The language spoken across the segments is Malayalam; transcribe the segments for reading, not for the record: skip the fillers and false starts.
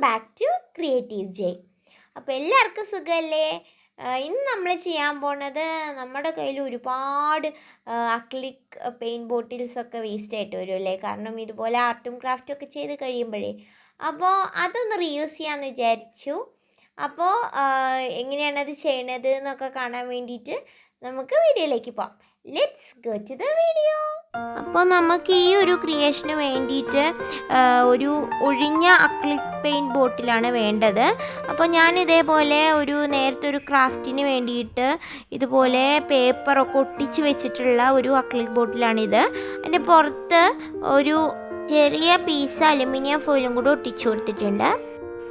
Back to creative J. അപ്പോൾ എല്ലാവർക്കും സുഖമല്ലേ? ഇന്ന് നമ്മൾ ചെയ്യാൻ പോണത്, നമ്മുടെ കയ്യിൽ ഒരുപാട് അക്ലിക് പെയിൻറ്റ് ബോട്ടിൽസൊക്കെ വേസ്റ്റ് ആയിട്ട് വരുമല്ലേ, കാരണം ഇതുപോലെ ആർട്ടും ക്രാഫ്റ്റും ഒക്കെ ചെയ്ത് കഴിയുമ്പോഴേ. അപ്പോൾ അതൊന്ന് റീയൂസ് ചെയ്യാമെന്ന് വിചാരിച്ചു. അപ്പോൾ എങ്ങനെയാണത് ചെയ്യണത് എന്നൊക്കെ കാണാൻ വേണ്ടിയിട്ട് നമുക്ക് വീഡിയോയിലേക്ക് പോകാം. Let's go to the video. അപ്പോൾ നമുക്ക് ഈ ഒരു ക്രിയേഷന് വേണ്ടിയിട്ട് ഒരു ഒഴിഞ്ഞ അക്ലിക് പെയിൻറ്റ് ബോട്ടിലാണ് വേണ്ടത്. അപ്പോൾ ഞാൻ ഇതേപോലെ നേരത്തെ ഒരു ക്രാഫ്റ്റിന് വേണ്ടിയിട്ട് ഇതുപോലെ പേപ്പറൊക്കെ ഒട്ടിച്ച് വെച്ചിട്ടുള്ള ഒരു അക്ലിക് ബോട്ടിലാണിത്. അതിൻ്റെ പുറത്ത് ഒരു ചെറിയ പീസ് അലുമിനിയം ഫോയിലും കൂടി ഒട്ടിച്ചു കൊടുത്തിട്ടുണ്ട്.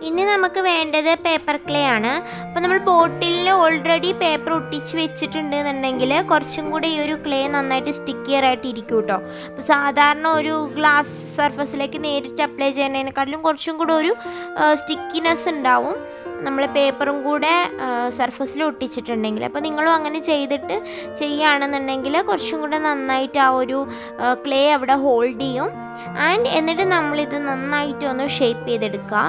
ഇനി നമുക്ക് വേണ്ടത് പേപ്പർ ക്ലേ ആണ്. അപ്പോൾ നമ്മൾ ബോട്ടിലിൽ ഓൾറെഡി പേപ്പർ ഒട്ടിച്ച് വെച്ചിട്ടുണ്ട് എന്നുണ്ടെങ്കിൽ കുറച്ചും കൂടി ഈ ഒരു ക്ലേ നന്നായിട്ട് സ്റ്റിക്കിയർ ആയിട്ട് ഇരിക്കും കേട്ടോ. അപ്പോൾ സാധാരണ ഒരു ഗ്ലാസ് സർഫസിലേക്ക് നേരിട്ട് അപ്ലൈ ചെയ്യുന്നതിനെക്കാട്ടിലും കുറച്ചും കൂടെ ഒരു സ്റ്റിക്കിനെസ് ഉണ്ടാവും നമ്മൾ പേപ്പറും കൂടെ സർഫസിൽ ഒട്ടിച്ചിട്ടുണ്ടെങ്കിൽ. അപ്പോൾ നിങ്ങളും അങ്ങനെ ചെയ്തിട്ട് ചെയ്യുകയാണെന്നുണ്ടെങ്കിൽ കുറച്ചും കൂടെ നന്നായിട്ട് ആ ഒരു ക്ലേ അവിടെ ഹോൾഡ് ചെയ്യും. എന്നിട്ട് നമ്മളിത് നന്നായിട്ട് ഒന്ന് ഷേപ്പ് ചെയ്തെടുക്കുക.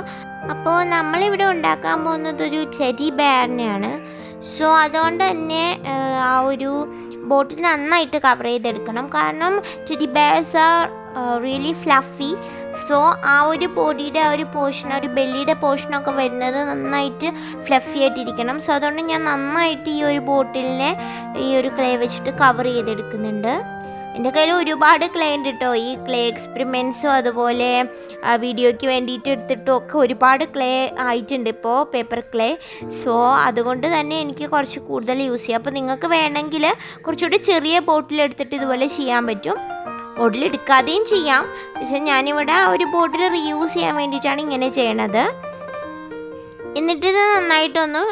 അപ്പോൾ നമ്മളിവിടെ ഉണ്ടാക്കാൻ പോകുന്നത് ഒരു ടെഡി ബെയറിനെയാണ്. സോ അതുകൊണ്ട് തന്നെ ആ ഒരു ബോട്ടിൽ നന്നായിട്ട് കവർ ചെയ്തെടുക്കണം. കാരണം teddy bears are really fluffy. So ആ ഒരു ബോഡിയുടെ ആ ഒരു പോർഷൻ, ഒരു ബെല്ലിയുടെ പോർഷനൊക്കെ വരുന്നത് നന്നായിട്ട് ഫ്ലഫി ആയിട്ടിരിക്കണം. സോ അതുകൊണ്ട് ഞാൻ നന്നായിട്ട് ഈ ഒരു ബോട്ടിലിനെ ഈ ഒരു ക്ലേ വെച്ചിട്ട് കവർ ചെയ്തെടുക്കുന്നുണ്ട്. എൻ്റെ കയ്യിൽ ഒരുപാട് ക്ലേ ഉണ്ട് കേട്ടോ. ഈ ക്ലേ എക്സ്പെരിമെൻറ്റ്സും അതുപോലെ വീഡിയോയ്ക്ക് വേണ്ടിയിട്ട് എടുത്തിട്ടും ഒക്കെ ഒരുപാട് ക്ലേ ആയിട്ടുണ്ട് ഇപ്പോൾ, പേപ്പർ ക്ലേ. സോ അതുകൊണ്ട് തന്നെ എനിക്ക് കുറച്ച് കൂടുതൽ യൂസ് ചെയ്യാം. അപ്പോൾ നിങ്ങൾക്ക് വേണമെങ്കിൽ കുറച്ചുകൂടി ചെറിയ ബോട്ടിൽ എടുത്തിട്ട് ഇതുപോലെ ചെയ്യാൻ പറ്റും. ബോട്ടിൽ എടുക്കാതെയും ചെയ്യാം, പക്ഷേ ഞാനിവിടെ ഒരു ബോട്ടിൽ റീയൂസ് ചെയ്യാൻ വേണ്ടിയിട്ടാണ് ഇങ്ങനെ ചെയ്യണത്. എന്നിട്ടിത് നന്നായിട്ടൊന്ന്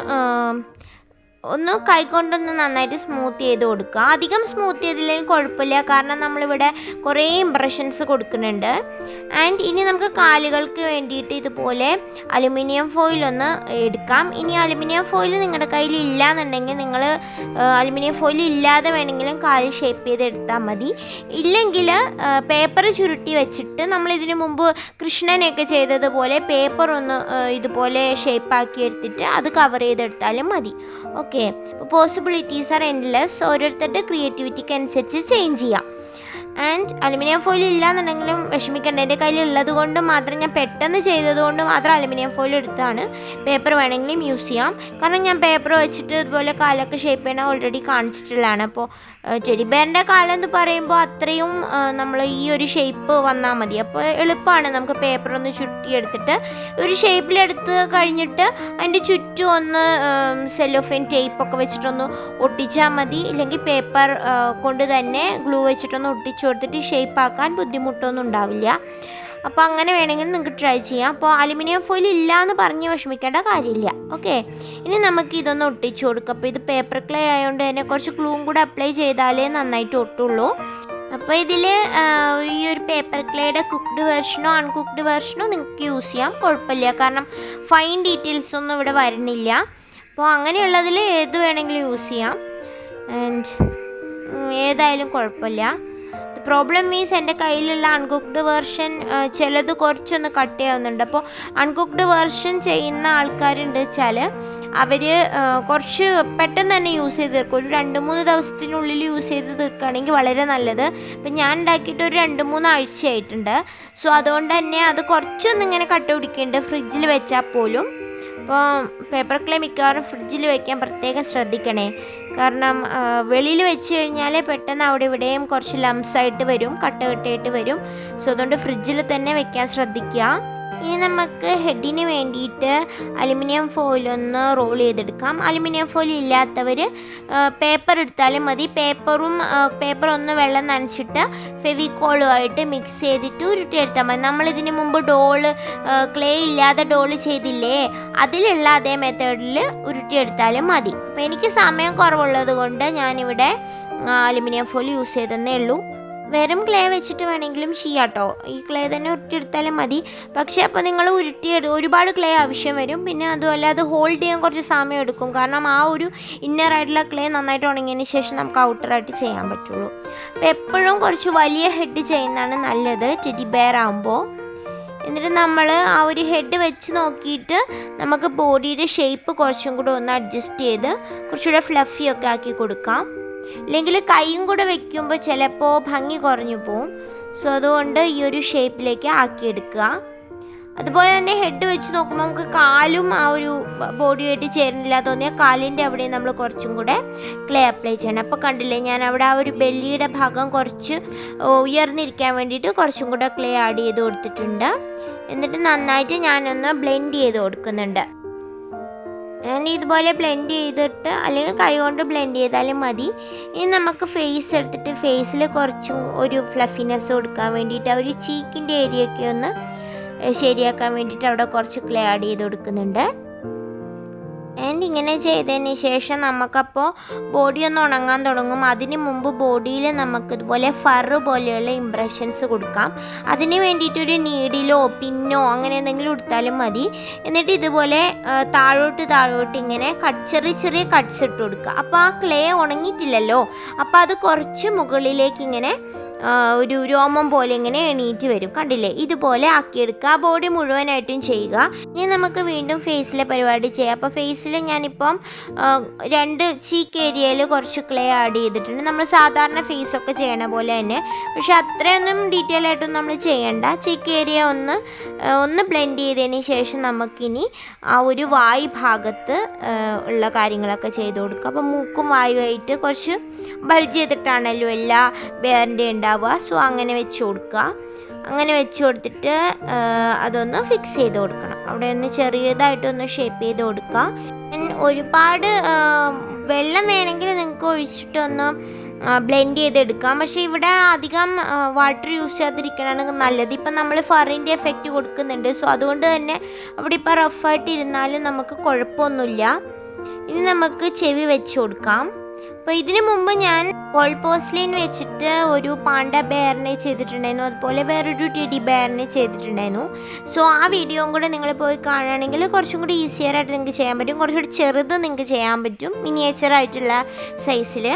കൈകൊണ്ടൊന്ന് നന്നായിട്ട് സ്മൂത്ത് ചെയ്ത് കൊടുക്കുക. അധികം സ്മൂത്ത് ചെയ്തില്ലെങ്കിൽ കുഴപ്പമില്ല, കാരണം നമ്മളിവിടെ കുറേ ഇംപ്രഷൻസ് കൊടുക്കുന്നുണ്ട്. ഇനി നമുക്ക് കാലുകൾക്ക് വേണ്ടിയിട്ട് ഇതുപോലെ അലുമിനിയം ഫോയിൽ ഒന്ന് എടുക്കാം. ഇനി അലുമിനിയം ഫോയിൽ നിങ്ങളുടെ കയ്യിൽ ഇല്ല എന്നുണ്ടെങ്കിൽ നിങ്ങൾ അലുമിനിയം ഫോയിൽ ഇല്ലാതെ വേണമെങ്കിലും കാല് ഷേപ്പ് ചെയ്തെടുത്താൽ മതി. ഇല്ലെങ്കിൽ പേപ്പർ ചുരുട്ടി വെച്ചിട്ട് നമ്മളിതിനു മുമ്പ് കൃഷ്ണനെയൊക്കെ ചെയ്തതുപോലെ പേപ്പർ ഒന്ന് ഇതുപോലെ ഷേപ്പാക്കി എടുത്തിട്ട് അത് കവർ ചെയ്തെടുത്താലും മതി. ഓക്കെ, അപ്പോൾ പോസിബിലിറ്റീസ് ആർ എൻഡ്ലെസ്. ഓരോരുത്തരുടെ ക്രിയേറ്റിവിറ്റിക്ക് അനുസരിച്ച് ചേഞ്ച് ചെയ്യാം. അലുമിനിയം ഫോയിൽ ഇല്ലയെന്നുണ്ടെങ്കിലും വിഷമിക്കേണ്ട. എൻ്റെ കയ്യിലുള്ളത് കൊണ്ട് മാത്രം, ഞാൻ പെട്ടെന്ന് ചെയ്തതുകൊണ്ട് മാത്രം അലുമിനിയം ഫോയിൽ എടുത്താണ്. പേപ്പർ വേണമെങ്കിലും യൂസ് ചെയ്യാം, കാരണം ഞാൻ പേപ്പർ വെച്ചിട്ട് ഇതുപോലെ കാലൊക്കെ ഷേപ്പ് ചെയ്യണ ഓൾറെഡി കാണിച്ചിട്ടുള്ളതാണ്. അപ്പോൾ ടെഡി ബെയറിൻ്റെ കാലെന്ന് പറയുമ്പോൾ അത്രയും നമ്മൾ ഈ ഒരു ഷേപ്പ് വന്നാൽ മതി. അപ്പോൾ എളുപ്പമാണ്. നമുക്ക് പേപ്പർ ഒന്ന് ചുരുട്ടിയെടുത്തിട്ട് ഒരു ഷേപ്പിലെടുത്ത് കഴിഞ്ഞിട്ട് അതിൻ്റെ ചുറ്റും ഒന്ന് സെല്ലോഫെയിൻ ടേപ്പൊക്കെ വെച്ചിട്ടൊന്ന് ഒട്ടിച്ചാൽ മതി. ഇല്ലെങ്കിൽ പേപ്പർ കൊണ്ട് തന്നെ ഗ്ലൂ വെച്ചിട്ടൊന്ന് ഒട്ടിച്ചു കൊടുത്തിട്ട് ഷേപ്പ് ആക്കാൻ ബുദ്ധിമുട്ടൊന്നും ഉണ്ടാവില്ല. അപ്പോൾ അങ്ങനെ വേണമെങ്കിൽ നിങ്ങൾക്ക് ട്രൈ ചെയ്യാം. അപ്പോൾ അലുമിനിയം ഫോയിൽ ഇല്ല എന്ന് പറഞ്ഞ് വിഷമിക്കേണ്ട കാര്യമില്ല. ഓക്കെ, ഇനി നമുക്ക് ഇതൊന്ന് ഒട്ടിച്ചു കൊടുക്കാം. അപ്പോൾ ഇത് പേപ്പർ ക്ലേ ആയതുകൊണ്ട് തന്നെ കുറച്ച് ഗ്ലൂവും കൂടെ അപ്ലൈ ചെയ്താലേ നന്നായിട്ട് ഒട്ടുള്ളൂ. അപ്പോൾ ഇതിൽ ഈ ഒരു പേപ്പർ ക്ലേയുടെ കുക്ക്ഡ് വെർഷനോ അൺകുക്ക്ഡ് വെർഷനോ നിങ്ങൾക്ക് യൂസ് ചെയ്യാം, കുഴപ്പമില്ല. കാരണം ഫൈൻ ഡീറ്റെയിൽസ് ഒന്നും ഇവിടെ വരുന്നില്ല. അപ്പോൾ അങ്ങനെയുള്ളതിൽ ഏത് വേണമെങ്കിലും യൂസ് ചെയ്യാം. ഏതായാലും കുഴപ്പമില്ല. പ്രോബ്ലം മീൻസ് എൻ്റെ കയ്യിലുള്ള അൺകുക്ക്ഡ് വേർഷൻ ചിലത് കുറച്ചൊന്ന് കട്ട് ചെയ്യാവുന്നുണ്ട്. അപ്പോൾ അൺകുക്ക്ഡ് വേർഷൻ ചെയ്യുന്ന ആൾക്കാരുണ്ട് വെച്ചാൽ അവർ കുറച്ച് പെട്ടെന്ന് തന്നെ യൂസ് ചെയ്ത് തീർക്കും. ഒരു 2-3 ദിവസത്തിനുള്ളിൽ യൂസ് ചെയ്ത് തീർക്കുകയാണെങ്കിൽ വളരെ നല്ലത്. ഇപ്പം ഞാൻ ഉണ്ടാക്കിയിട്ട് ഒരു 2-3 ആഴ്ചയായിട്ടുണ്ട്. സോ അതുകൊണ്ട് തന്നെ അത് കുറച്ചൊന്നും ഇങ്ങനെ കട്ട പിടിക്കുന്നുണ്ട് ഫ്രിഡ്ജിൽ വെച്ചാൽ പോലും. അപ്പോൾ പേപ്പർ ക്ലേ മിക്കവാറും ഫ്രിഡ്ജിൽ വയ്ക്കാൻ പ്രത്യേകം ശ്രദ്ധിക്കണേ, കാരണം വെളിയിൽ വെച്ച് കഴിഞ്ഞാൽ പെട്ടെന്ന് അവിടെ ഇവിടെയും കുറച്ച് ലംസായിട്ട് വരും, കട്ടയായിട്ട് വരും. സോ അതുകൊണ്ട് ഫ്രിഡ്ജിൽ തന്നെ വെക്കാൻ ശ്രദ്ധിക്കുക. ഇനി നമുക്ക് ഹെഡിന് വേണ്ടിയിട്ട് അലുമിനിയം ഫോയിലൊന്ന് റോൾ ചെയ്തെടുക്കാം. അലുമിനിയം ഫോയിൽ ഇല്ലാത്തവർ പേപ്പർ എടുത്താലും മതി. പേപ്പർ ഒന്ന് വെള്ളം നനച്ചിട്ട് ഫെവിക്കോളുമായിട്ട് മിക്സ് ചെയ്തിട്ട് ഉരുട്ടിയെടുത്താൽ മതി. നമ്മളിതിന് മുമ്പ് ക്ലേ ഇല്ലാതെ ഡോള് ചെയ്തില്ലേ, അതിലുള്ള അതേ മെത്തേഡിൽ ഉരുട്ടിയെടുത്താലും മതി. അപ്പോൾ എനിക്ക് സമയം കുറവുള്ളത് കൊണ്ട് ഞാനിവിടെ അലുമിനിയം ഫോയിൽ യൂസ് ചെയ്തതന്നേ ഉള്ളൂ. വെറും ക്ലേ വെച്ചിട്ട് വേണമെങ്കിലും ചെയ്യാം കേട്ടോ. ഈ ക്ലേ തന്നെ ഉരുട്ടിയെടുത്താലും മതി. പക്ഷേ അപ്പോൾ നിങ്ങൾ ഒരുപാട് ക്ലേ ആവശ്യം വരും. പിന്നെ അതുമല്ല അത് ഹോൾഡ് ചെയ്യാൻ കുറച്ച് സമയം എടുക്കും, കാരണം ആ ഒരു ഇന്നറായിട്ടുള്ള ക്ലേ നന്നായിട്ട് ഉണങ്ങിയതിന് ശേഷം നമുക്ക് ഔട്ടറായിട്ട് ചെയ്യാൻ പറ്റുള്ളൂ. അപ്പോൾ എപ്പോഴും കുറച്ച് വലിയ ഹെഡ് ചെയ്യുന്നതാണ് നല്ലത് ടെഡി ബെയർ ആകുമ്പോൾ. എന്നിട്ട് നമ്മൾ ആ ഒരു ഹെഡ് വെച്ച് നോക്കിയിട്ട് നമുക്ക് ബോഡിയുടെ ഷേപ്പ് കുറച്ചും കൂടെ ഒന്ന് അഡ്ജസ്റ്റ് ചെയ്ത് കുറച്ചുകൂടെ ഫ്ലഫിയൊക്കെ ആക്കി കൊടുക്കാം. അല്ലെങ്കിൽ കൈയും കൂടെ വെക്കുമ്പോൾ ചിലപ്പോൾ ഭംഗി കുറഞ്ഞു പോവും. സോ അതുകൊണ്ട് ഈ ഒരു ഷേപ്പിലേക്ക് ആക്കിയെടുക്കുക. അതുപോലെ തന്നെ ഹെഡ് വെച്ച് നോക്കുമ്പോൾ നമുക്ക് കാലും ആ ഒരു ബോഡിയായിട്ട് ചേരുന്നില്ല തോന്നിയാൽ കാലിൻ്റെ അവിടെ നമ്മൾ കുറച്ചും കൂടെ ക്ലേ അപ്ലൈ ചെയ്യണം. അപ്പോൾ കണ്ടില്ലേ, ഞാൻ അവിടെ ആ ഒരു ബെല്ലിയുടെ ഭാഗം കുറച്ച് ഉയർന്നിരിക്കാൻ വേണ്ടിയിട്ട് കുറച്ചും കൂടെ ക്ലേ ആഡ് ചെയ്ത് കൊടുത്തിട്ടുണ്ട്. എന്നിട്ട് നന്നായിട്ട് ഞാനൊന്ന് ബ്ലെൻഡ് ചെയ്ത് കൊടുക്കുന്നുണ്ട്. ഞാൻ ഇതുപോലെ ബ്ലെൻഡ് ചെയ്തിട്ട് അല്ലെങ്കിൽ കൈ കൊണ്ട് ബ്ലെൻഡ് ചെയ്താലും മതി. ഇനി നമുക്ക് ഫേസ് എടുത്തിട്ട് ഫേസിൽ കുറച്ചും ഒരു ഫ്ലഫിനെസ് കൊടുക്കാൻ വേണ്ടിയിട്ട് ആ ഒരു ചീക്കിൻ്റെ ഏരിയയൊക്കെ ഒന്ന് ശരിയാക്കാൻ വേണ്ടിയിട്ട് അവിടെ കുറച്ച് ക്ലേ ആഡ് ചെയ്ത് കൊടുക്കുന്നുണ്ട്. ആൻഡ് ഇങ്ങനെ ചെയ്തതിന് ശേഷം നമുക്കപ്പോൾ ബോഡി ഒന്ന് ഉണങ്ങാൻ തുടങ്ങും. അതിന് മുമ്പ് ബോഡിയിൽ നമുക്ക് ഇതുപോലെ ഫറ് പോലെയുള്ള ഇംപ്രഷൻസ് കൊടുക്കാം. അതിന് വേണ്ടിയിട്ടൊരു നീഡിലോ പിന്നോ അങ്ങനെ എന്തെങ്കിലും എടുത്താലും മതി. എന്നിട്ട് ഇതുപോലെ താഴോട്ട് ഇങ്ങനെ ചെറിയ ചെറിയ കട്ട്സ് ഇട്ട് കൊടുക്കുക. അപ്പോൾ ആ ക്ലേ ഉണങ്ങിയിട്ടില്ലല്ലോ, അപ്പോൾ അത് കുറച്ച് മുകളിലേക്ക് ഇങ്ങനെ ഒരു രോമം പോലെ ഇങ്ങനെ എണീറ്റ് വരും. കണ്ടില്ലേ, ഇതുപോലെ ആക്കിയെടുക്കുക. ആ ബോഡി മുഴുവനായിട്ടും ചെയ്യുക. ഇനി നമുക്ക് വീണ്ടും ഫേസിലെ പരിപാടി ചെയ്യാം. അപ്പോൾ ഫേസിൽ ഞാനിപ്പം 2 ചീക്ക് ഏരിയയിൽ കുറച്ച് ക്ലേ ആഡ് ചെയ്തിട്ടുണ്ട്. നമ്മൾ സാധാരണ ഫേസൊക്കെ ചെയ്യണ പോലെ തന്നെ, പക്ഷെ അത്രയൊന്നും ഡീറ്റെയിൽ ആയിട്ടൊന്നും നമ്മൾ ചെയ്യണ്ട. ചീക്ക് ഏരിയ ഒന്ന് ബ്ലെൻഡ് ചെയ്തതിന് ശേഷം നമുക്കിനി ആ ഒരു വായ് ഭാഗത്ത് ഉള്ള കാര്യങ്ങളൊക്കെ ചെയ്ത് കൊടുക്കുക. അപ്പോൾ മൂക്കും വായുമായിട്ട് കുറച്ച് ബൾജ് ചെയ്തിട്ടാണല്ലോ എല്ലാ ബെയറിൻ്റെ ഉണ്ടാവുക. സോ അങ്ങനെ വെച്ച് കൊടുക്കുക. അങ്ങനെ വെച്ച് കൊടുത്തിട്ട് അതൊന്ന് ഫിക്സ് ചെയ്ത് കൊടുക്കണം. അവിടെ ഒന്ന് ചെറിയതായിട്ടൊന്ന് ഷേപ്പ് ചെയ്ത് കൊടുക്കുക. ഒരുപാട് വെള്ളം വേണമെങ്കിൽ നിങ്ങൾക്ക് ഒഴിച്ചിട്ടൊന്ന് ബ്ലെൻഡ് ചെയ്തെടുക്കാം. പക്ഷേ ഇവിടെ അധികം വാട്ടർ യൂസ് ചെയ്യാതിരിക്കണമാണ് നല്ലത്. ഇപ്പം നമ്മൾ ഫറിൻ്റെ എഫക്റ്റ് കൊടുക്കുന്നുണ്ട്. സോ അതുകൊണ്ട് തന്നെ അവിടെ ഇപ്പോൾ റഫായിട്ട് ഇരുന്നാലും നമുക്ക് കുഴപ്പമൊന്നുമില്ല. ഇനി നമുക്ക് ചെവി വെച്ച് കൊടുക്കാം. അപ്പോൾ ഇതിനു മുമ്പ് ഞാൻ കോൾ പോസ്ലിൻ വെച്ചിട്ട് ഒരു പാണ്ട ബെയറിനെ ചെയ്തിട്ടുണ്ടായിരുന്നു. അതുപോലെ വേറൊരു ടെഡി ബെയറിനെ ചെയ്തിട്ടുണ്ടായിരുന്നു. സോ ആ വീഡിയോയും കൂടെ നിങ്ങൾ പോയി കാണുകയാണെങ്കിൽ കുറച്ചും കൂടി ഈസിയറായിട്ട് നിങ്ങൾക്ക് ചെയ്യാൻ പറ്റും. കുറച്ചുകൂടി ചെറുത് നിങ്ങൾക്ക് ചെയ്യാൻ പറ്റും, മിനിയേച്ചറായിട്ടുള്ള സൈസിൽ.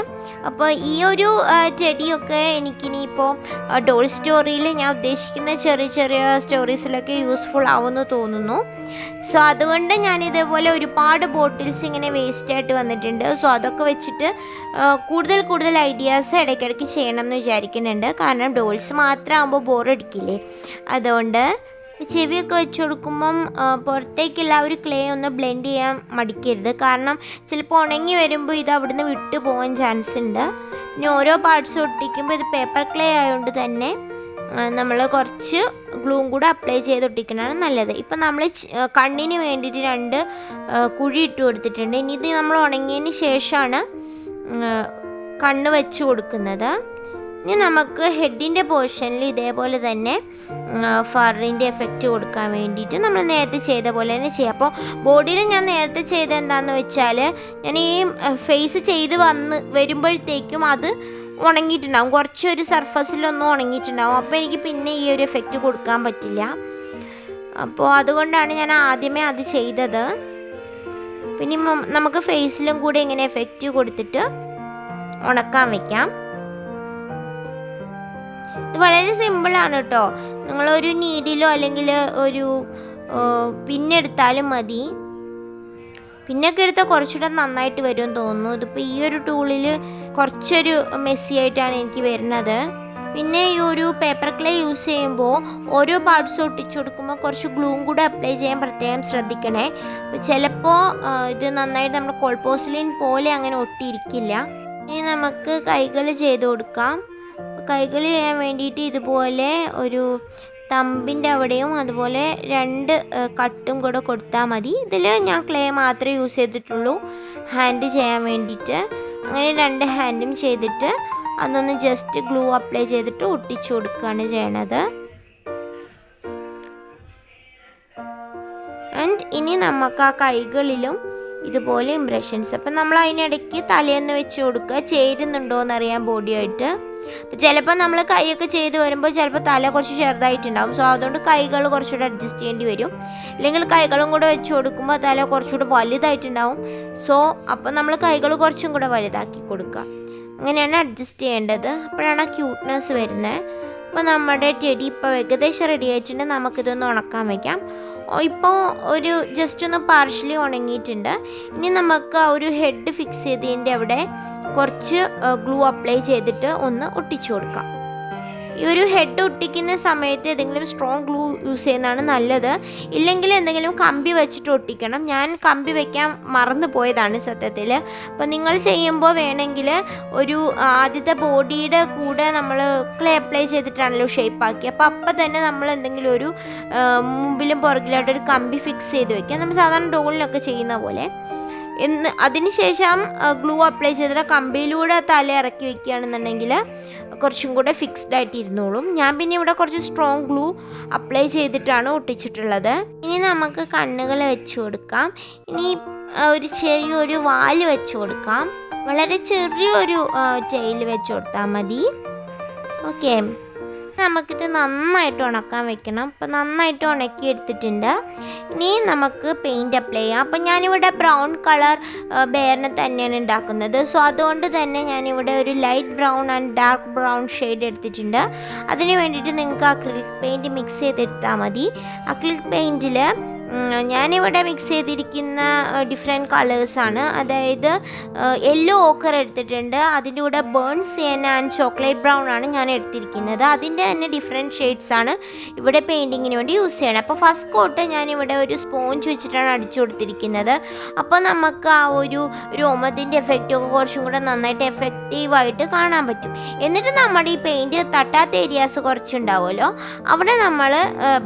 അപ്പോൾ ഈ ഒരു ടെഡിയൊക്കെ എനിക്കിനിയിപ്പോൾ ഡോൾ സ്റ്റോറിയിൽ ഞാൻ ഉദ്ദേശിക്കുന്ന ചെറിയ ചെറിയ സ്റ്റോറീസിലൊക്കെ യൂസ്ഫുൾ ആവുമെന്ന് തോന്നുന്നു. സോ അതുകൊണ്ട് ഞാൻ ഇതേപോലെ ഒരുപാട് ബോട്ടിൽസ് ഇങ്ങനെ വേസ്റ്റായിട്ട് വന്നിട്ടുണ്ട്. സോ അതൊക്കെ വെച്ചിട്ട് കൂടുതൽ ഐഡിയാസ് ഇടയ്ക്കിടയ്ക്ക് ചെയ്യണം എന്ന് വിചാരിക്കുന്നുണ്ട്. കാരണം ഡോൾസ് മാത്രമാകുമ്പോൾ ബോറടിക്കില്ലേ. അതുകൊണ്ട് ചെവിയൊക്കെ വെച്ച് കൊടുക്കുമ്പം പുറത്തേക്കുള്ള ഒരു ക്ലേ ഒന്ന് ബ്ലെൻഡ് ചെയ്യാൻ മടിക്കരുത്. കാരണം ചിലപ്പോൾ ഉണങ്ങി വരുമ്പോൾ ഇത് അവിടുന്ന് വിട്ടു പോകാൻ ചാൻസ് ഉണ്ട്. പിന്നെ ഓരോ പാർട്സ് ഒട്ടിക്കുമ്പോൾ ഇത് പേപ്പർ ക്ലേ ആയതുകൊണ്ട് തന്നെ നമ്മൾ കുറച്ച് ഗ്ലൂവും കൂടെ അപ്ലൈ ചെയ്ത് ഒട്ടിക്കണതാണ് നല്ലത്. ഇപ്പം നമ്മൾ കണ്ണിന് വേണ്ടിയിട്ട് 2 കുഴി ഇട്ട് കൊടുത്തിട്ടുണ്ട്. ഇനി ഇത് നമ്മൾ ഉണങ്ങിയതിന് ശേഷമാണ് കണ്ണ് വെച്ച് കൊടുക്കുന്നത്. ഇനി നമുക്ക് ഹെഡിൻ്റെ പോർഷനിൽ ഇതേപോലെ തന്നെ ഫറിൻ്റെ എഫക്റ്റ് കൊടുക്കാൻ വേണ്ടിയിട്ട് നമ്മൾ നേരത്തെ ചെയ്ത പോലെ തന്നെ ചെയ്യാം. അപ്പോൾ ബോഡിയിൽ ഞാൻ നേരത്തെ ചെയ്ത എന്താണെന്ന് വെച്ചാൽ, ഞാൻ ഈ ഫേസ് ചെയ്ത് വരുമ്പോഴത്തേക്കും അത് ഉണങ്ങിയിട്ടുണ്ടാവും, കുറച്ചൊരു സർഫസിലൊന്നും ഉണങ്ങിയിട്ടുണ്ടാവും. അപ്പോൾ എനിക്ക് പിന്നെ ഈ ഒരു എഫക്റ്റ് കൊടുക്കാൻ പറ്റില്ല. അപ്പോൾ അതുകൊണ്ടാണ് ഞാൻ ആദ്യമേ അത് ചെയ്തത്. പിന്നെ നമുക്ക് ഫേസിലും കൂടെ ഇങ്ങനെ എഫക്റ്റ് കൊടുത്തിട്ട് ഉണക്കാൻ വെക്കാം. ഇത് വളരെ സിമ്പിളാണ് കേട്ടോ. നിങ്ങളൊരു നീഡിലോ അല്ലെങ്കിൽ ഒരു പിന്നെടുത്താലും മതി. പിന്നൊക്കെ എടുത്താൽ കുറച്ചുകൂടെ നന്നായിട്ട് വരുമെന്ന് തോന്നുന്നു. ഇതിപ്പോൾ ഈ ഒരു ടൂളിൽ കുറച്ചൊരു മെസ്സി ആയിട്ടാണ് എനിക്ക് വരുന്നത്. പിന്നെ ഈ ഒരു പേപ്പർ ക്ലേ യൂസ് ചെയ്യുമ്പോൾ ഓരോ പാർട്സ് ഒട്ടിച്ചു കൊടുക്കുമ്പോൾ കുറച്ച് ഗ്ലൂവും കൂടെ അപ്ലൈ ചെയ്യാൻ പ്രത്യേകം ശ്രദ്ധിക്കണേ. അപ്പോൾ ചിലപ്പോൾ ഇത് നന്നായിട്ട് നമ്മുടെ കോൾപോസ്ലിൻ പോലെ അങ്ങനെ ഒട്ടിയിരിക്കില്ല. ഇനി നമുക്ക് കൈകൾ ചെയ്ത് കൊടുക്കാം. കൈകൾ ചെയ്യാൻ വേണ്ടിയിട്ട് ഇതുപോലെ ഒരു തമ്പിൻ്റെ അവിടെയും അതുപോലെ 2 കട്ടും കൂടെ കൊടുത്താൽ മതി. ഇതിൽ ഞാൻ ക്ലേ മാത്രമേ യൂസ് ചെയ്തിട്ടുള്ളൂ ഹാൻഡ് ചെയ്യാൻ വേണ്ടിയിട്ട്. അങ്ങനെ 2 ഹാൻഡും ചെയ്തിട്ട് അതൊന്ന് ജസ്റ്റ് ഗ്ലൂ അപ്ലൈ ചെയ്തിട്ട് ഒട്ടിച്ചു കൊടുക്കുകയാണ് ചെയ്യണത്. ആൻഡ് ഇനി നമുക്ക് ആ കൈകളിലും ഇതുപോലെ ഇംപ്രഷൻസ്. അപ്പം നമ്മൾ അതിനിടയ്ക്ക് തലേന്ന് വെച്ച് കൊടുക്കുക, ചേരുന്നുണ്ടോ എന്നറിയാൻ ബോഡിയായിട്ട്. അപ്പോൾ ചിലപ്പോൾ നമ്മൾ കൈയൊക്കെ ചെയ്ത് വരുമ്പോൾ ചിലപ്പോൾ തല കുറച്ച് ചെറുതായിട്ടുണ്ടാവും. സോ അതുകൊണ്ട് കൈകൾ കുറച്ചുകൂടെ അഡ്ജസ്റ്റ് ചെയ്യേണ്ടി വരും. ഇല്ലെങ്കിൽ കൈകളും കൂടെ വെച്ച് കൊടുക്കുമ്പോൾ തല കുറച്ചുകൂടെ വലുതായിട്ടുണ്ടാവും. സോ അപ്പോൾ നമ്മൾ കൈകൾ കുറച്ചും കൂടെ വലുതാക്കി കൊടുക്കുക. അങ്ങനെയാണ് അഡ്ജസ്റ്റ് ചെയ്യേണ്ടത്. അപ്പോഴാണ് ആ ക്യൂട്ട്നെസ് വരുന്നത്. അപ്പോൾ നമ്മുടെ ടെഡി ഇപ്പോൾ ഏകദേശം റെഡി ആയിട്ടുണ്ട്. നമുക്കിതൊന്ന് ഉണക്കാൻ വയ്ക്കാം. ഇപ്പോൾ ഒരു ജസ്റ്റ് ഒന്ന് പാർഷ്യലി ഉണങ്ങിയിട്ടുണ്ട്. ഇനി നമുക്ക് ആ ഒരു ഹെഡ് ഫിക്സ് ചെയ്തതിൻ്റെ അവിടെ കുറച്ച് ഗ്ലൂ അപ്ലൈ ചെയ്തിട്ട് ഒന്ന് ഒട്ടിച്ചു കൊടുക്കാം. ഈ ഒരു ഹെഡ് ഒട്ടിക്കുന്ന സമയത്ത് ഏതെങ്കിലും സ്ട്രോങ് ഗ്ലൂ യൂസ് ചെയ്യുന്നതാണ് നല്ലത്. ഇല്ലെങ്കിൽ എന്തെങ്കിലും കമ്പി വെച്ചിട്ട് ഒട്ടിക്കണം. ഞാൻ കമ്പി വയ്ക്കാൻ മറന്നു പോയതാണ് സത്യത്തിൽ. അപ്പോൾ നിങ്ങൾ ചെയ്യുമ്പോൾ വേണമെങ്കിൽ ഒരു ആദ്യത്തെ ബോഡിയുടെ കൂടെ നമ്മൾ ക്ലേ അപ്ലൈ ചെയ്തിട്ടാണല്ലോ ഷേപ്പാക്കി. അപ്പോൾ തന്നെ നമ്മൾ എന്തെങ്കിലും ഒരു മുമ്പിലും പുറകിലായിട്ട് ഒരു കമ്പി ഫിക്സ് ചെയ്ത് വയ്ക്കുക. നമ്മൾ സാധാരണ ഡോളിനൊക്കെ ചെയ്യുന്ന പോലെ. അതിനുശേഷം ഗ്ലൂ അപ്ലൈ ചെയ്തിട്ട് കമ്പിയിലൂടെ തല ഇറക്കി വെക്കുകയാണെന്നുണ്ടെങ്കിൽ കുറച്ചും കൂടെ ഫിക്സ്ഡ് ആയിട്ട് ഇരുന്നോളും. ഞാൻ പിന്നെ ഇവിടെ കുറച്ച് സ്ട്രോങ് ഗ്ലൂ അപ്ലൈ ചെയ്തിട്ടാണ് ഒട്ടിച്ചിട്ടുള്ളത്. ഇനി നമുക്ക് കണ്ണുകൾ വെച്ച് കൊടുക്കാം. ഇനി ഒരു ചെറിയൊരു വാല് വെച്ച് കൊടുക്കാം. വളരെ ചെറിയൊരു ടെയിൽ വെച്ച് കൊടുത്താൽ മതി. ഓക്കെ, നമുക്കിത് നന്നായിട്ട് ഉണക്കാൻ വെക്കണം. അപ്പോൾ നന്നായിട്ട് ഉണക്കി എടുത്തിട്ടുണ്ട്. ഇനി നമുക്ക് പെയിൻറ്റ് അപ്ലൈ ചെയ്യാം. അപ്പോൾ ഞാനിവിടെ ബ്രൗൺ കളർ ബെയറിനെ തന്നെയാണ് ഉണ്ടാക്കുന്നത്. സോ അതുകൊണ്ട് തന്നെ ഞാനിവിടെ ഒരു light brown and dark brown shade എടുത്തിട്ടുണ്ട്. അതിന് വേണ്ടിയിട്ട് നിങ്ങൾക്ക് അക്രിലിക് പെയിൻറ്റ് മിക്സ് ചെയ്തെടുത്താൽ മതി. അക്രിലിക് പെയിൻറ്റിൽ ഞാനിവിടെ മിക്സ് ചെയ്തിരിക്കുന്ന ഡിഫറെൻറ്റ് കളേഴ്സാണ്. അതായത് യെല്ലോ ഓക്കർ എടുത്തിട്ടുണ്ട്. അതിൻ്റെ കൂടെ ബേൺ സിയന ആൻഡ് ചോക്ലേറ്റ് ബ്രൗൺ ആണ് ഞാൻ എടുത്തിരിക്കുന്നത്. അതിൻ്റെ തന്നെ ഡിഫറെൻറ്റ് ഷെയ്ഡ്സാണ് ഇവിടെ പെയിൻറ്റിങ്ങിന് വേണ്ടി യൂസ് ചെയ്യണം. അപ്പോൾ ഫസ്റ്റ് കോട്ട് ഞാനിവിടെ ഒരു സ്പോഞ്ച് വെച്ചിട്ടാണ് അടിച്ചു കൊടുത്തിരിക്കുന്നത്. അപ്പോൾ നമുക്ക് ആ ഒരു രോമത്തിൻ്റെ എഫക്റ്റൊക്കെ കുറച്ചും കൂടെ നന്നായിട്ട് എഫക്റ്റീവായിട്ട് കാണാൻ പറ്റും. എന്നിട്ട് നമ്മുടെ ഈ പെയിൻറ്റ് തട്ടാത്ത ഏരിയാസ് കുറച്ചുണ്ടാവുമല്ലോ, അവിടെ നമ്മൾ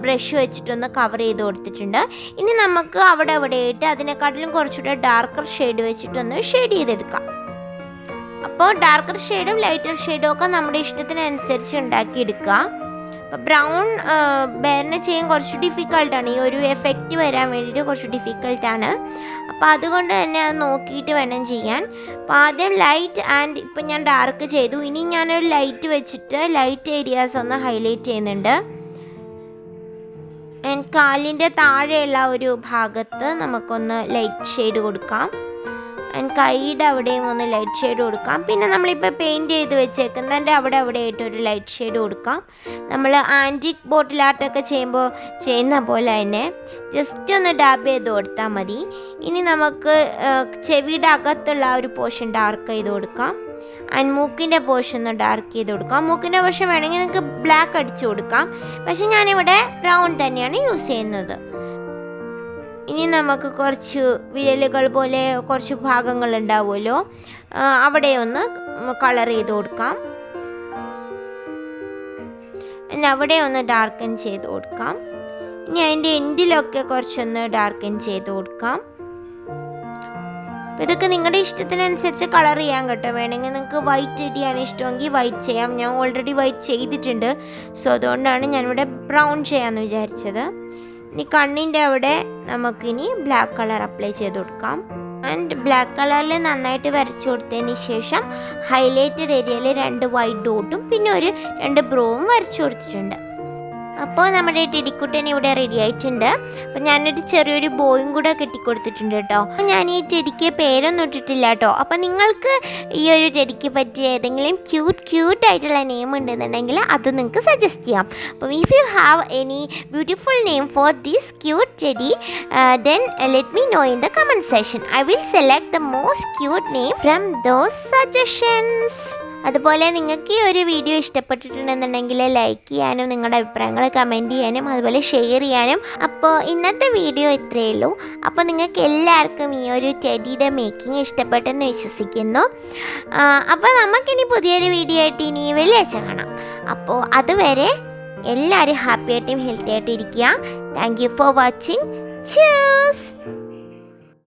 ബ്രഷ് വെച്ചിട്ടൊന്ന് കവർ ചെയ്ത് കൊടുത്തിട്ടുണ്ട്. ഇനി നമുക്ക് അവിടെ ആയിട്ട് അതിനെക്കാട്ടിലും കുറച്ചുകൂടെ ഡാർക്കർ ഷെയ്ഡ് വെച്ചിട്ടൊന്ന് ഷെയ്ഡ് ചെയ്തെടുക്കാം. അപ്പോൾ ഡാർക്കർ ഷെയ്ഡും ലൈറ്റർ ഷെയ്ഡും ഒക്കെ നമ്മുടെ ഇഷ്ടത്തിനനുസരിച്ച് ഉണ്ടാക്കിയെടുക്കുക. അപ്പോൾ ബ്രൗൺ ബെയറിനെ ചെയ്യാൻ കുറച്ച് ഡിഫിക്കൽട്ടാണ്. ഈ ഒരു എഫക്റ്റ് വരാൻ വേണ്ടിയിട്ട് കുറച്ച് ഡിഫിക്കൽട്ടാണ്. അപ്പോൾ അതുകൊണ്ട് തന്നെ അത് നോക്കിയിട്ട് വേണം ചെയ്യാൻ. അപ്പോൾ ആദ്യം ലൈറ്റ് ആൻഡ് ഇപ്പം ഞാൻ ഡാർക്ക് ചെയ്തു. ഇനി ഞാനൊരു ലൈറ്റ് വെച്ചിട്ട് ലൈറ്റ് ഏരിയാസ് ഒന്ന് ഹൈലൈറ്റ് ചെയ്യുന്നുണ്ട്. കാലിൻ്റെ താഴെയുള്ള ഒരു ഭാഗത്ത് നമുക്കൊന്ന് ലൈറ്റ് ഷെയ്ഡ് കൊടുക്കാം. കൈയുടെ അവിടെയും ഒന്ന് ലൈറ്റ് ഷെയ്ഡ് കൊടുക്കാം. പിന്നെ നമ്മളിപ്പോൾ പെയിൻറ്റ് ചെയ്ത് വെച്ചേക്കുന്നതിൻ്റെ അവിടെ ആയിട്ടൊരു ലൈറ്റ് ഷെയ്ഡ് കൊടുക്കാം. നമ്മൾ ആൻറ്റിക് ബോട്ടിൽ ആർട്ടൊക്കെ ചെയ്യുന്ന പോലെ തന്നെ ജസ്റ്റ് ഒന്ന് ഡാബ് ചെയ്ത് കൊടുത്താൽ മതി. ഇനി നമുക്ക് ചെവിയുടെ അകത്തുള്ള ആ ഒരു പോർഷൻ ഡാർക്ക് ചെയ്ത് കൊടുക്കാം. ആൻഡ് മൂക്കിൻ്റെ പോർഷൻ ഒന്ന് ഡാർക്ക് ചെയ്ത് കൊടുക്കാം. മൂക്കിൻ്റെ പോർഷൻ വേണമെങ്കിൽ നിങ്ങൾക്ക് ബ്ലാക്ക് അടിച്ചു കൊടുക്കാം. പക്ഷെ ഞാനിവിടെ ബ്രൗൺ തന്നെയാണ് യൂസ് ചെയ്യുന്നത്. ഇനി നമുക്ക് കുറച്ച് വിരലുകൾ പോലെ കുറച്ച് ഭാഗങ്ങൾ ഉണ്ടാവുമല്ലോ, അവിടെ ഒന്ന് കളർ ചെയ്ത് കൊടുക്കാം. അവിടെ ഒന്ന് ഡാർക്കൻ ചെയ്ത് കൊടുക്കാം. ഇനി അതിൻ്റെ എൻഡിലൊക്കെ കുറച്ചൊന്ന് ഡാർക്കൻ ചെയ്ത് കൊടുക്കാം. അപ്പോൾ ഇതൊക്കെ നിങ്ങളുടെ ഇഷ്ടത്തിനനുസരിച്ച് കളർ ചെയ്യാൻ കേട്ടോ. വേണമെങ്കിൽ നിങ്ങൾക്ക് വൈറ്റ് ഇടിയാണ് ഇഷ്ടമെങ്കിൽ വൈറ്റ് ചെയ്യാം. ഞാൻ ഓൾറെഡി വൈറ്റ് ചെയ്തിട്ടുണ്ട്. സോ അതുകൊണ്ടാണ് ഞാനിവിടെ ബ്രൗൺ ചെയ്യാമെന്ന് വിചാരിച്ചത്. ഇനി കണ്ണിൻ്റെ അവിടെ നമുക്കിനി ബ്ലാക്ക് കളർ അപ്ലൈ ചെയ്ത് കൊടുക്കാം. ആൻഡ് ബ്ലാക്ക് കളറിൽ നന്നായിട്ട് വരച്ചു കൊടുത്തതിന് ശേഷം ഹൈലൈറ്റഡ് ഏരിയയിൽ 2 വൈറ്റ് ഡോട്ടും പിന്നെ ഒരു 2 ബ്രോവും വരച്ചു കൊടുത്തിട്ടുണ്ട്. അപ്പോൾ നമ്മുടെ ടെഡിക്കുട്ടൻ ഇവിടെ റെഡി ആയിട്ടുണ്ട്. അപ്പോൾ ഞാനൊരു ചെറിയൊരു ബോയും കൂടെ കെട്ടിക്കൊടുത്തിട്ടുണ്ട് കേട്ടോ. ഞാൻ ഈ ടെഡിക്ക് പേരൊന്നും ഇട്ടിട്ടില്ല കേട്ടോ. അപ്പോൾ നിങ്ങൾക്ക് ഈ ഒരു ടെഡിക്ക് പറ്റിയ ഏതെങ്കിലും ക്യൂട്ടായിട്ടുള്ള നെയിം ഉണ്ടെന്നുണ്ടെങ്കിൽ അത് നിങ്ങൾക്ക് സജസ്റ്റ് ചെയ്യാം. അപ്പോൾ if you have any beautiful name for this cute teddy then let me know in the comment section. I will select the most cute name from those suggestions. അതുപോലെ നിങ്ങൾക്ക് ഈ ഒരു വീഡിയോ ഇഷ്ടപ്പെട്ടിട്ടുണ്ടെന്നുണ്ടെങ്കിൽ ലൈക്ക് ചെയ്യാനും നിങ്ങളുടെ അഭിപ്രായങ്ങൾ കമൻറ്റ് ചെയ്യാനും അതുപോലെ ഷെയർ ചെയ്യാനും. അപ്പോൾ ഇന്നത്തെ വീഡിയോ ഇത്രയേ ഉള്ളൂ. അപ്പോൾ നിങ്ങൾക്ക് എല്ലാവർക്കും ഈ ഒരു ടെഡിയുടെ മേക്കിംഗ് ഇഷ്ടപ്പെട്ടെന്ന് വിശ്വസിക്കുന്നു. അപ്പോൾ നമുക്കിനി പുതിയൊരു വീഡിയോ ആയിട്ട് ഇനി വെള്ളിയാഴ്ച കാണാം. അപ്പോൾ അതുവരെ എല്ലാവരും ഹാപ്പി ആയിട്ടും ഹെൽത്തി ആയിട്ടും ഇരിക്കുക. Thank you for watching. Cheers!